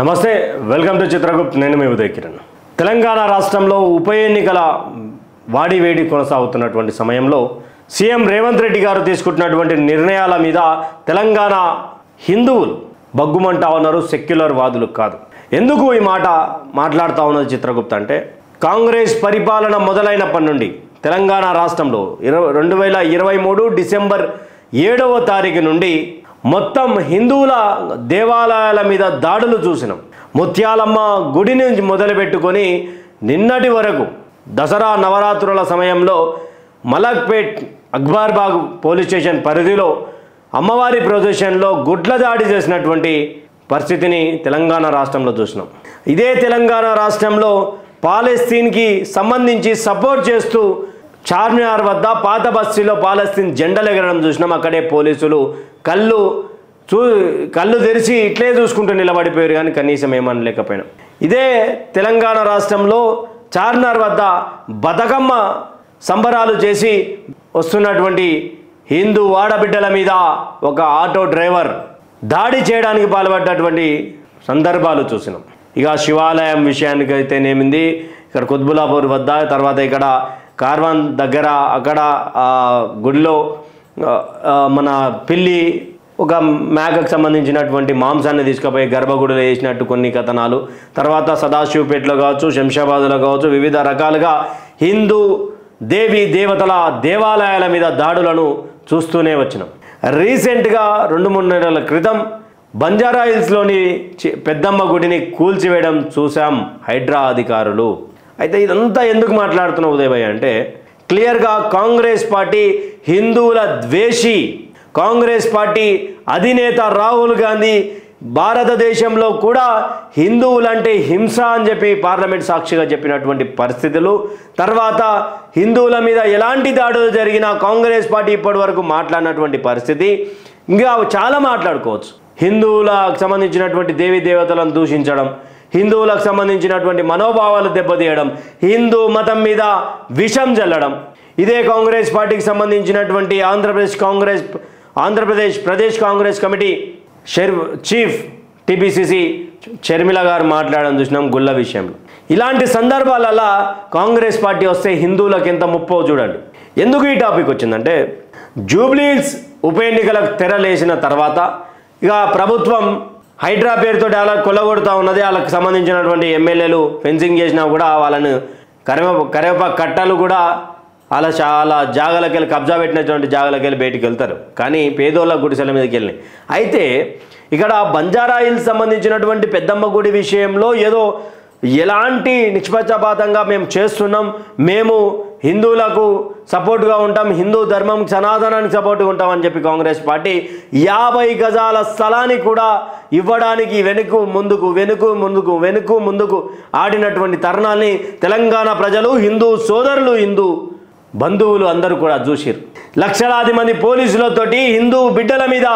నమస్తే welcome to Chitragupt నేను మీ ఉదయ్ కిరణ్ తెలంగాణ రాష్ట్రంలో ఉప ఎన్నికల వాడివేడి కొనసాగుతున్నటువంటి సమయంలో సీఎం రేవంత్ రెడ్డి గారు తీసుకుంటున్నటువంటి నిర్ణయాల మీద తెలంగాణ హిందువులు బగ్గుమంటా ఉన్నారు, సెక్యులర్ వాదులు కాదు. ఎందుకు ఈ మాట మాట్లాడుతూ ఉన్నది చిత్రగుప్త్ అంటే కాంగ్రెస్ పరిపాలన మొదలైనప్పటి నుండి తెలంగాణ రాష్ట్రంలో 2023 డిసెంబర్ 7వ తారీఖు నుండి మొత్తం హిందువుల దేవాలయాల మీద దాడులు చూసినాం. ముత్యాలమ్మ గుడి నుంచి మొదలుపెట్టుకొని నిన్నటి వరకు దసరా నవరాత్రుల సమయంలో మలక్పేట్ అక్బర్బాగ్ పోలీస్ స్టేషన్ పరిధిలో అమ్మవారి ప్రొసెషన్లో గుడ్ల దాడి చేసినటువంటి పరిస్థితిని తెలంగాణ రాష్ట్రంలో చూసినాం. ఇదే తెలంగాణ రాష్ట్రంలో పాలస్తీన్కి సంబంధించి సపోర్ట్ చేస్తూ చార్మినార్ వద్ద పాత బస్తీలో పాలస్తీన్ జెండలు ఎగరడం చూసినాం. అక్కడే పోలీసులు కళ్ళు తెరిచి ఇట్లే చూసుకుంటూ నిలబడిపోయారు, కానీ కనీసం ఏమనలేకపోయినాం. ఇదే తెలంగాణ రాష్ట్రంలో చార్మినార్ వద్ద బతుకమ్మ సంబరాలు చేసి వస్తున్నటువంటి హిందూ ఆడబిడ్డల మీద ఒక ఆటో డ్రైవర్ దాడి చేయడానికి పాల్పడ్డటువంటి సందర్భాలు చూసినాం. ఇక శివాలయం విషయానికి అయితేనేమింది, ఇక్కడ కుత్బులాపూర్ వద్ద, తర్వాత ఇక్కడ కార్వాన్ దగ్గర అక్కడ గుడిలో మన పిల్లి ఒక మేకకు సంబంధించినటువంటి మాంసాన్ని తీసుకుపోయి గర్భగుడిలో వేసినట్టు కొన్ని కథనాలు, తర్వాత సదాశివపేటలో కావచ్చు, శంషాబాద్లో కావచ్చు, వివిధ రకాలుగా హిందూ దేవి దేవతల దేవాలయాల మీద దాడులను చూస్తూనే వచ్చినాం. రీసెంట్గా 2-3 నెలల క్రితం బంజారా హిల్స్లోని పెద్దమ్మ గుడిని కూల్చివేయడం చూసాం హైడ్రా అధికారులు. అయితే ఇదంతా ఎందుకు మాట్లాడుతున్న ఉదయభయ్య అంటే క్లియర్గా కాంగ్రెస్ పార్టీ హిందువుల ద్వేషి, కాంగ్రెస్ పార్టీ అధినేత రాహుల్ గాంధీ భారతదేశంలో కూడా హిందువులంటే హింస అని చెప్పి పార్లమెంట్ సాక్షిగా చెప్పినటువంటి పరిస్థితులు, తర్వాత హిందువుల మీద ఎలాంటి దాడులు జరిగినా కాంగ్రెస్ పార్టీ ఇప్పటి వరకు మాట్లాడినటువంటి పరిస్థితి, ఇంకా చాలా మాట్లాడుకోవచ్చు. హిందువులకు సంబంధించినటువంటి దేవీ దేవతలను దూషించడం, హిందువులకు సంబంధించినటువంటి మనోభావాలు దెబ్బతీయడం, హిందూ మతం మీద విషం జల్లడం. ఇదే కాంగ్రెస్ పార్టీకి సంబంధించినటువంటి Andhra Pradesh Congress committee chief TPCC Sharmila గారు మాట్లాడడం చూసినాం గుళ్ళ విషయంలో. ఇలాంటి సందర్భాలలో కాంగ్రెస్ పార్టీ వస్తే హిందువులకు ఎంత ముప్పో చూడండి. ఎందుకు ఈ టాపిక్ వచ్చిందంటే జూబ్లీహిల్స్ ఉప ఎన్నికలకు తెరలేసిన తర్వాత ఇక ప్రభుత్వం హైడ్రా పేరుతో అలా కొల్లగొడుతూ ఉన్నది. వాళ్ళకి సంబంధించినటువంటి ఎమ్మెల్యేలు ఫెన్సింగ్ చేసినా కూడా వాళ్ళని కరివేపాకు కట్టలు కూడా అలా చాలా జాగాలకు వెళ్ళి కబ్జా పెట్టినటువంటి జాగాలకు వెళ్ళి బయటికి వెళ్తారు, కానీ పేదోళ్ళ గుడిసెల మీదకి వెళ్ళి. అయితే ఇక్కడ బంజారా హిల్స్ సంబంధించినటువంటి పెద్దమ్మ గుడి విషయంలో ఏదో ఎలాంటి నిష్పక్షపాతంగా మేము చేస్తున్నాం, మేము హిందువులకు సపోర్టుగా ఉంటాం, హిందూ ధర్మం సనాతనానికి సపోర్టుగా ఉంటామని చెప్పి కాంగ్రెస్ పార్టీ 50 గజాల స్థలాన్ని కూడా ఇవ్వడానికి వెనుకు ఆడినటువంటి తరుణాన్ని తెలంగాణ ప్రజలు, హిందూ సోదరులు, హిందూ బంధువులు అందరూ కూడా చూసిరు. లక్షలాది మంది పోలీసులతోటి హిందూ బిడ్డల మీద,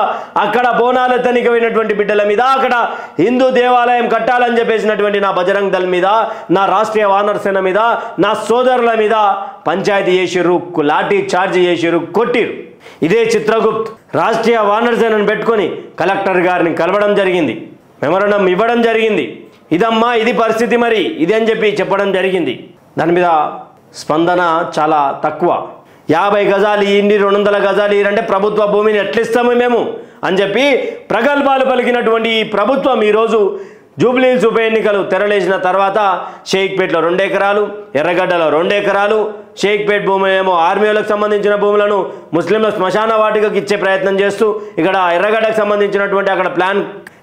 అక్కడ బోనాల తనిఖైనటువంటి బిడ్డల మీద, అక్కడ హిందూ దేవాలయం కట్టాలని చెప్పేసినటువంటి నా బజరంగ్ దళ్ మీద, నా రాష్ట్రీయ వానర సేన మీద, నా సోదరుల మీద పంచాయతీ చేసిర్రు, లాఠీ చార్జ్ చేసిర్రు, కొట్టిరు. ఇదే చిత్రగుప్త్ రాష్ట్రీయ వానర సేనను పెట్టుకొని కలెక్టర్ గారిని కలవడం జరిగింది, మెమోరాండం ఇవ్వడం జరిగింది. ఇదమ్మా ఇది పరిస్థితి, మరి ఇది అని చెప్పి చెప్పడం జరిగింది. దాని మీద స్పందన చాలా తక్కువ. 50 గజాలు ఇన్ని 200 గజాలు అంటే ప్రభుత్వ భూమిని ఎట్లిస్తాము మేము అని చెప్పి ప్రగల్భాలు పలికినటువంటి ఈ ప్రభుత్వం ఈరోజు జూబ్లీహిల్స్ ఉప ఎన్నికలు తెరలేసిన తర్వాత షేక్పేట్లో 2 ఎకరాలు, ఎర్రగడ్డలో 2 ఎకరాలు, షేక్పేట్ భూమి ఏమో ఆర్మీ వాళ్ళకి సంబంధించిన భూములను ముస్లింల శ్మశాన వాటికకి ఇచ్చే ప్రయత్నం చేస్తూ, ఇక్కడ ఎర్రగడ్డకు సంబంధించినటువంటి అక్కడ ప్లాన్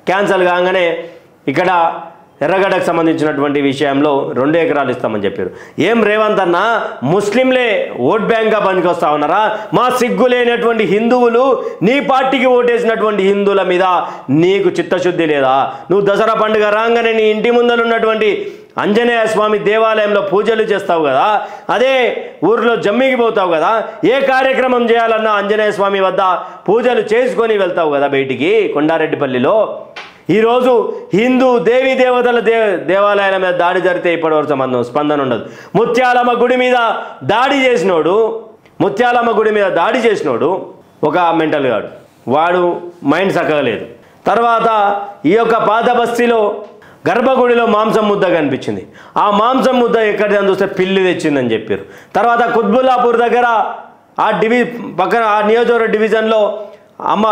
క్యాన్సల్ కాగానే ఇక్కడ ఎర్రగడ్డకు సంబంధించినటువంటి విషయంలో 2 ఎకరాలు ఇస్తామని చెప్పారు. ఏం రేవంత్ అన్న, ముస్లింలే ఓట్ బ్యాంక్గా పనికొస్తా ఉన్నారా? మా సిగ్గు లేనటువంటి హిందువులు నీ పార్టీకి ఓటేసినటువంటి హిందువుల మీద నీకు చిత్తశుద్ధి లేదా? నువ్వు దసరా పండుగ రాగానే నీ ఇంటి ముందర ఉన్నటువంటి ఆంజనేయ స్వామి దేవాలయంలో పూజలు చేస్తావు కదా, అదే ఊరిలో జమ్మికి పోతావు కదా, ఏ కార్యక్రమం చేయాలన్నా ఆంజనేయ స్వామి వద్ద పూజలు చేసుకొని వెళ్తావు కదా బయటికి కొండారెడ్డిపల్లిలో. ఈరోజు హిందూ దేవీ దేవతల దేవాలయాల మీద దాడి జరిగితే ఇప్పటివరకు స్పందన ఉండదు. ముత్యాలమ్మ గుడి మీద దాడి చేసినోడు ఒక మెంటల్ గాడు, వాడు మైండ్ చక్కగలేదు. తర్వాత ఈ యొక్క పాత బస్తీలో గర్భగుడిలో మాంసం ముద్ద కనిపించింది. ఆ మాంసం ముద్ద ఎక్కడిదని చూస్తే పిల్లి తెచ్చిందని చెప్పారు. తర్వాత కుత్బుల్లాపూర్ దగ్గర ఆ పక్కన ఆ నియోజకవర్గ డివిజన్లో అమ్మ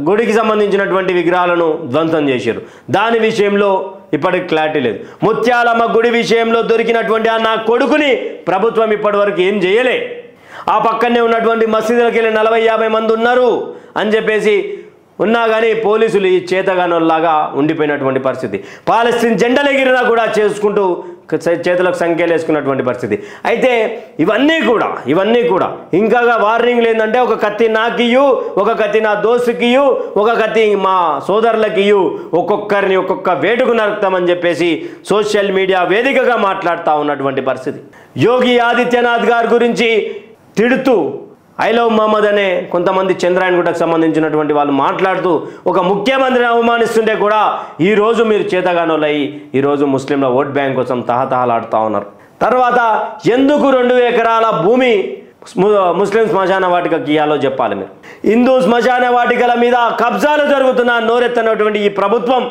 గుడికి సంబంధించినటువంటి విగ్రహాలను ధ్వంసం చేశారు. దాని విషయంలో ఇప్పటికి క్లారిటీ లేదు. ముత్యాలమ్మ గుడి విషయంలో దొరికినటువంటి ఆ నా కొడుకుని ప్రభుత్వం ఇప్పటి వరకు ఏం చేయలే. ఆ పక్కనే ఉన్నటువంటి మసీదులకు వెళ్ళి 40-50 మంది ఉన్నారు అని చెప్పేసి ఉన్నా కానీ పోలీసులు ఈ చేతగానోల్లాగా ఉండిపోయినటువంటి పరిస్థితి. పాలస్తీన్ జెండలు ఎగిరినా కూడా చేసుకుంటూ చేతులకు సంఖ్యలు వేసుకున్నటువంటి పరిస్థితి. అయితే ఇవన్నీ కూడా ఇంకా వార్నింగ్లు ఏంటంటే ఒక కత్తి నాకియు, ఒక కత్తి నా దోస్తుకియు, ఒక కత్తి మా సోదరులకియు, ఒక్కొక్కరిని ఒక్కొక్క వేటుకు నరుకుతామని చెప్పేసి సోషల్ మీడియా వేదికగా మాట్లాడుతూ ఉన్నటువంటి పరిస్థితి. యోగి ఆదిత్యనాథ్ గారి గురించి తిడుతూ ఐ లవ్ మహమ్మద్ అనే కొంతమంది చంద్రాయణగుట్టకు సంబంధించినటువంటి వాళ్ళు మాట్లాడుతూ ఒక ముఖ్యమంత్రిని అవమానిస్తుంటే కూడా ఈరోజు మీరు చేతగానోళ్ళయి ఈరోజు ముస్లింల ఓట్ బ్యాంక్ కోసం తహతహలాడుతూ ఉన్నారు. తర్వాత ఎందుకు 2 ఎకరాల భూమి ముస్లిం శ్మశాన వాటికకి ఇయ్యాలో చెప్పాలి. మీరు హిందూ శ్మశాన వాటికల మీద కబ్జాలు జరుగుతున్న నోరెత్తనటువంటి ఈ ప్రభుత్వం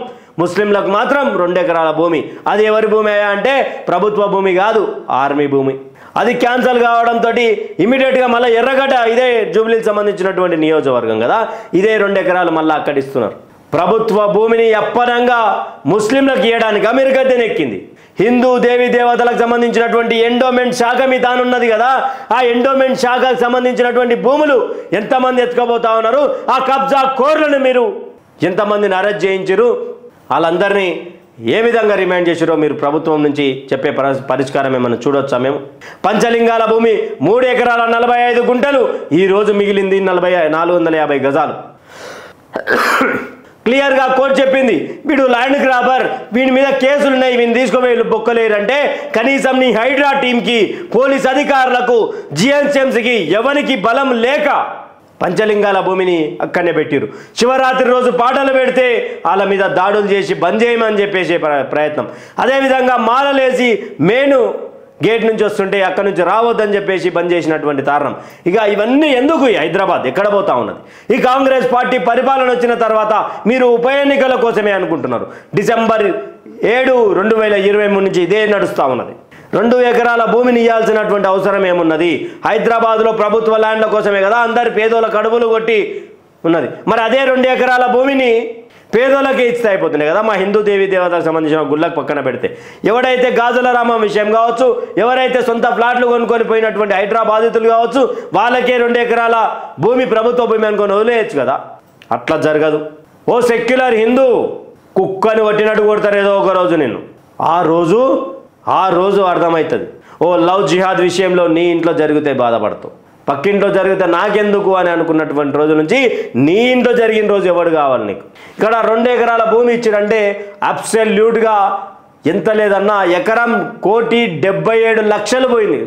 ముస్లింలకు మాత్రం 2 ఎకరాల భూమి, అది ఎవరి భూమి అంటే ప్రభుత్వ భూమి కాదు, ఆర్మీ భూమి. అది క్యాన్సల్ కావడంతో ఇమీడియట్గా మళ్ళీ ఎర్రగడ్డ, ఇదే జూబ్లీకి సంబంధించినటువంటి నియోజకవర్గం కదా, ఇదే 2 ఎకరాలు మళ్ళీ అక్కడ ఇస్తున్నారు. ప్రభుత్వ భూమిని అప్పనంగా ముస్లింలకు ఇవ్వడానికి అమెరికద్దెనెక్కింది. హిందూ దేవి దేవతలకు సంబంధించినటువంటి ఎండోమెంట్ శాఖ మీ తానున్నది కదా, ఆ ఎండోమెంట్ శాఖకు సంబంధించినటువంటి భూములు ఎంతమంది ఎత్తుకోబోతా ఉన్నారు, ఆ కబ్జా కోర్లను మీరు ఎంతమందిని అరెస్ట్ చేయించారు, వాళ్ళందరినీ ఏ విధంగా రిమైండ్ చేసారో మీరు ప్రభుత్వం నుంచి చెప్పే పరిష్కారం ఏమైనా చూడొచ్చా? మేము పంచలింగాల భూమి 3 ఎకరాల 45 గుంటలు, ఈరోజు మిగిలింది 450 గజాలు. క్లియర్గా కోర్టు చెప్పింది, వీడు ల్యాండ్ గ్రాబర్, వీడి మీద కేసులు ఉన్నాయి, వీడిని తీసుకుపోయి బొక్కలేరంటే కనీసం నీ హైడ్రా టీంకి, పోలీస్ అధికారులకు, జిహెచ్ఎంసీకి ఎవరికి బలం లేక పంచలింగాల భూమిని అక్కడనే పెట్టిరు. శివరాత్రి రోజు పాటలు పెడితే వాళ్ళ మీద దాడులు చేసి బంద్ చేయమని చెప్పేసే ప్రయత్నం. అదేవిధంగా మాలలేసి మేను గేట్ నుంచి వస్తుంటే అక్కడి నుంచి రావద్దని చెప్పేసి బంద్ చేసినటువంటి కారణం. ఇక ఇవన్నీ ఎందుకు? హైదరాబాద్ ఎక్కడ పోతా ఉన్నది? ఈ కాంగ్రెస్ పార్టీ పరిపాలన వచ్చిన తర్వాత మీరు ఉప ఎన్నికల కోసమే అనుకుంటున్నారు. డిసెంబర్ 7, 2023 నుంచి ఇదే నడుస్తూ ఉన్నది. 2 ఎకరాల భూమిని ఇవ్వాల్సినటువంటి అవసరం ఏమున్నది? హైదరాబాద్లో ప్రభుత్వ ల్యాండ్ల కోసమే కదా అందరి పేదోళ్ళ కడుపులు కొట్టి ఉన్నది. మరి అదే 2 ఎకరాల భూమిని పేదోళ్ళకే ఇస్తే అయిపోతున్నాయి కదా. మా హిందూ దేవి దేవతలకు సంబంధించిన గుళ్ళకు పక్కన పెడితే ఎవడైతే గాజుల రామం విషయం కావచ్చు, ఎవరైతే సొంత ఫ్లాట్లు కొనుక్కొని పోయినటువంటి హైదరాబాదితులు కావచ్చు, వాళ్ళకే 2 ఎకరాల భూమి ప్రభుత్వ భూమి అనుకొని వదిలేయచ్చు కదా. అట్లా జరగదు. ఓ సెక్యులర్ హిందూ కుక్కని కొట్టినట్టు కొడతారు ఏదో ఒక రోజు నిన్ను. ఆ రోజు అర్థమవుతుంది. ఓ లవ్ జిహాద్ విషయంలో నీ ఇంట్లో జరిగితే బాధపడతావు, పక్కింట్లో జరిగితే నాకెందుకు అని అనుకున్నటువంటి రోజు నుంచి నీ ఇంట్లో జరిగిన రోజు ఎవడు కావాలి నీకు? ఇక్కడ 2 ఎకరాల భూమి ఇచ్చిరంటే అబ్సల్యూట్గా ఎంత లేదన్నా ఎకరం 1,77,00,000 పోయింది.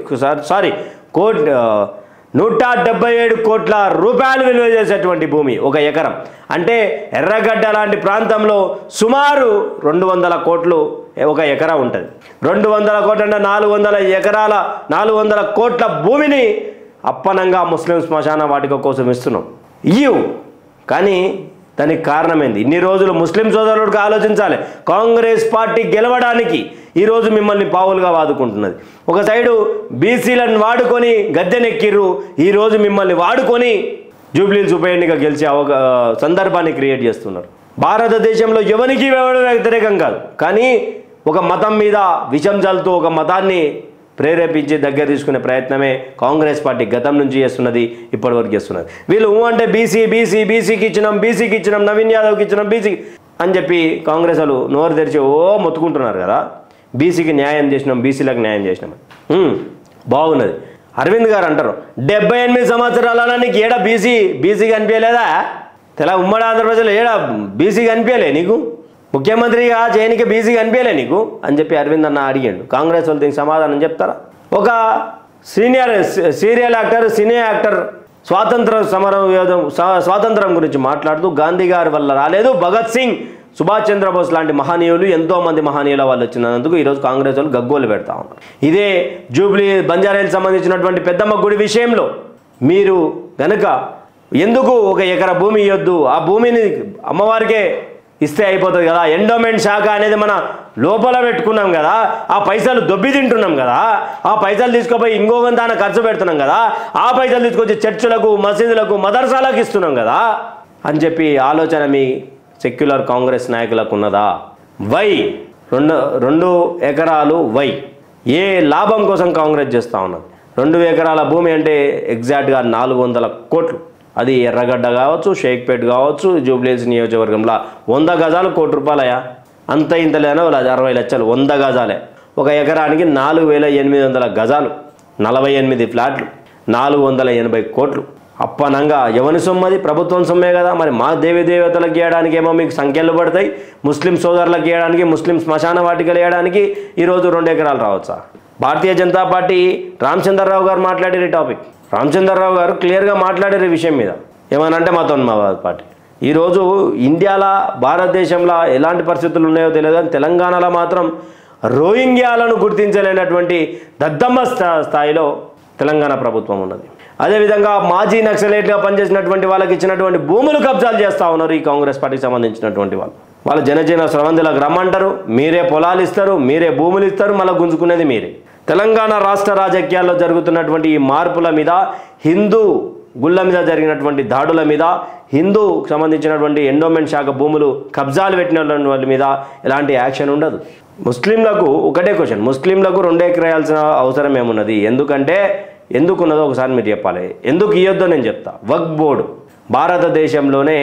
సారీ 177 కోట్ల రూపాయలు విలువ చేసేటువంటి భూమి ఒక ఎకరం అంటే ఎర్రగడ్డ లాంటి ప్రాంతంలో సుమారు 200 కోట్లు ఒక ఎకరా ఉంటుంది. 200 కోట్లు అంటే 400 కోట్ల భూమిని అప్పనంగా ముస్లిం శ్మశాన వాటిక కోసం ఇస్తున్నాం. కానీ దానికి కారణమైంది ఇన్ని రోజులు ముస్లిం సోదరులకు ఆలోచించాలి. కాంగ్రెస్ పార్టీ గెలవడానికి ఈరోజు మిమ్మల్ని పావులుగా వాడుకుంటున్నది. ఒక సైడు బీసీలను వాడుకొని గద్దెనెక్కిర్రు, ఈరోజు మిమ్మల్ని వాడుకొని జూబ్లీహిల్స్ ఉప ఎన్నిక గెలిచే సందర్భాన్ని క్రియేట్ చేస్తున్నారు. భారతదేశంలో ఎవరికి వ్యతిరేకం కాదు, కానీ ఒక మతం మీద విషం జల్లుతూ ఒక మతాన్ని ప్రేరేపించి దగ్గర తీసుకునే ప్రయత్నమే కాంగ్రెస్ పార్టీ గతం నుంచి చేస్తున్నది, ఇప్పటివరకు చేస్తున్నది. వీళ్ళు అంటే బీసీకి ఇచ్చినాం, నవీన్ యాదవ్కి ఇచ్చినాం, బీసీ అని చెప్పి కాంగ్రెస్ వాళ్ళు నోరు తెరిచి మొత్తుకుంటున్నారు కదా. బీసీకి న్యాయం చేసినాం, బీసీలకు న్యాయం చేసినాం, బాగున్నది. అరవింద్ గారు అంటారు 78 సంవత్సరాల నీకు ఏడా బీసీ కనిపించలేదా? ఉమ్మడి ఆంధ్రప్రదేశ్లో ఏడా బీసీ కనిపించలే నీకు? ముఖ్యమంత్రిగా చేయనికి బీసీ కనిపించలే నీకు అని చెప్పి అరవింద్ అన్న అడిగాడు. కాంగ్రెస్ వాళ్ళు దీనికి సమాధానం చెప్తారా? ఒక సీరియల్ యాక్టర్, సినీ యాక్టర్ స్వాతంత్రం గురించి మాట్లాడుతూ గాంధీ గారి వల్ల రాలేదు, భగత్ సింగ్, సుభాష్ చంద్రబోస్ లాంటి మహనీయులు ఎంతోమంది మహనీయుల వాళ్ళు వచ్చినందుకు ఈరోజు కాంగ్రెస్ వాళ్ళు గగ్గోలు పెడతా ఉన్నారు. ఇదే జూబ్లీ బంజారాలకు సంబంధించినటువంటి పెద్దమ్మ గుడి విషయంలో మీరు కనుక ఎందుకు 1 ఎకరా భూమి ఇవ్వద్దు, ఆ భూమిని అమ్మవారికే ఇస్తే అయిపోతుంది కదా. ఎండోమెంట్ శాఖ అనేది మన లోపల పెట్టుకున్నాం కదా, ఆ పైసలు దొబ్బి తింటున్నాం కదా, ఆ పైసలు తీసుకుపోయి ఇంకొక దాన్ని ఖర్చు పెడుతున్నాం కదా, ఆ పైసలు తీసుకొచ్చి చర్చిలకు మసీదులకు మదర్సాలకు ఇస్తున్నాం కదా అని చెప్పి ఆలోచన మీ సెక్యులర్ కాంగ్రెస్ నాయకులకు ఉన్నదా? వై 2 ఎకరాలు వై ఏ లాభం కోసం కాంగ్రెస్ చేస్తూ ఉన్నది? 2 ఎకరాల భూమి అంటే ఎగ్జాక్ట్గా 400 కోట్లు. అది ఎర్రగడ్డ కావచ్చు, షేక్పేట్ కావచ్చు, జూబ్లీహిల్స్ నియోజకవర్గంలో 100 గజాలు ₹1,00,00,000. అంత ఇంతలేనో 60 లక్షలు 100 గజాలే. 1 ఎకరానికి 4,800 గజాలు, 48 ఫ్లాట్లు, 480 కోట్లు. అప్పనంగా ఎవరి సొమ్మది? ప్రభుత్వం సొమ్మే కదా. మరి మా దేవతలకు ఇవ్వడానికి ఏమో మీకు సంఖ్యలు పడతాయి, ముస్లిం సోదరులకు ఇవ్వడానికి, ముస్లిం శ్మశాన వాటికలు ఇవ్వడానికి ఈరోజు 2 ఎకరాలు రావచ్చా? భారతీయ జనతా పార్టీ రామచంద్రరావు గారు మాట్లాడారు ఈ టాపిక్. రామచంద్రరావు గారు క్లియర్గా మాట్లాడారు ఈ విషయం మీద. ఏమనంటే మతోన్మాద పార్టీ ఈరోజు ఇండియాలో భారతదేశంలో ఎలాంటి పరిస్థితులు ఉన్నాయో తెలియదు, కానీ తెలంగాణలో మాత్రం రోహింగ్యాలను గుర్తించలేనటువంటి దద్దమ్మ స్థాయిలో తెలంగాణ ప్రభుత్వం ఉన్నది. అదేవిధంగా మాజీ నక్సలైట్గా పనిచేసినటువంటి వాళ్ళకి ఇచ్చినటువంటి భూములు కబ్జాలు చేస్తూ ఉన్నారు ఈ కాంగ్రెస్ పార్టీకి సంబంధించినటువంటి వాళ్ళు. జనజీవన స్రవంతిలకు రమ్మంటారు, మీరే పొలాలు ఇస్తారు, మీరే భూములు ఇస్తారు, మళ్ళీ గుంజుకునేది మీరే. తెలంగాణ రాష్ట్ర రాజకీయాల్లో జరుగుతున్నటువంటి ఈ మార్పుల మీద, హిందూ గుళ్ళ మీద జరిగినటువంటి దాడుల మీద, హిందూకు సంబంధించినటువంటి ఎండోమెంట్ శాఖ భూములు కబ్జాలు పెట్టిన వాళ్ళ మీద ఎలాంటి యాక్షన్ ఉండదు. ముస్లింలకు ఒకటే క్వశ్చన్, ముస్లింలకు 2 ఎకరాల్సిన అవసరం ఏమున్నది? ఎందుకున్నదో ఒకసారి మీరు చెప్పాలి. ఎందుకు ఇవ్వద్దో నేను చెప్తా. వక్ఫ్ బోర్డు భారతదేశంలోనే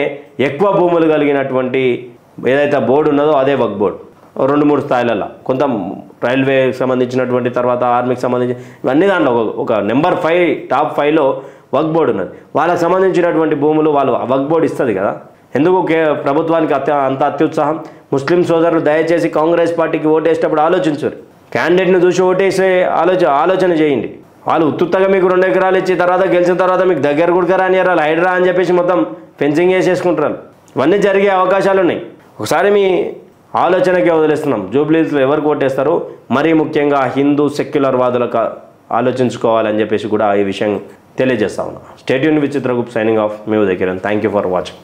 ఎక్కువ భూములు కలిగినటువంటి ఏదైతే బోర్డు ఉన్నదో అదే వక్ఫ్ బోర్డు. 2-3 స్థాయిలలో కొంత రైల్వేకి సంబంధించినటువంటి, తర్వాత ఆర్మీకి సంబంధించి ఇవన్నీ దాంట్లో ఒక నెంబర్ 5 టాప్ 5లో వక్ఫ్ బోర్డు ఉన్నది. వాళ్ళకి సంబంధించినటువంటి భూములు వాళ్ళు వక్ఫ్ బోర్డు ఇస్తుంది కదా. ఎందుకు ప్రభుత్వానికి అంత అత్యుత్సాహం? ముస్లిం సోదరులు దయచేసి కాంగ్రెస్ పార్టీకి ఓటేసేటప్పుడు ఆలోచించారు. క్యాండిడేట్ని చూసి ఓటేసే ఆలోచన చేయండి. వాళ్ళు ఉత్తుత్తగా మీకు 2 ఎకరాలు ఇచ్చి తర్వాత గెలిచిన తర్వాత మీకు దగ్గర కూడా రానియరు, హైడ్రా అని చెప్పేసి మొత్తం ఫెన్సింగ్ వేసేసుకుంటారు. ఇవన్నీ జరిగే అవకాశాలు ఉన్నాయి. ఒకసారి మీ ఆలోచనకే వదిలేస్తున్నాం. జూబ్లీహిల్స్లో ఎవరికి ఓటేస్తారు, మరీ ముఖ్యంగా హిందూ సెక్యులర్ వాదులకు ఆలోచించుకోవాలని చెప్పేసి కూడా ఈ విషయం తెలియజేస్తా ఉన్నా. Stay tuned with Chitragupta, signing off. Me Uday Kiran. Thank you for watching.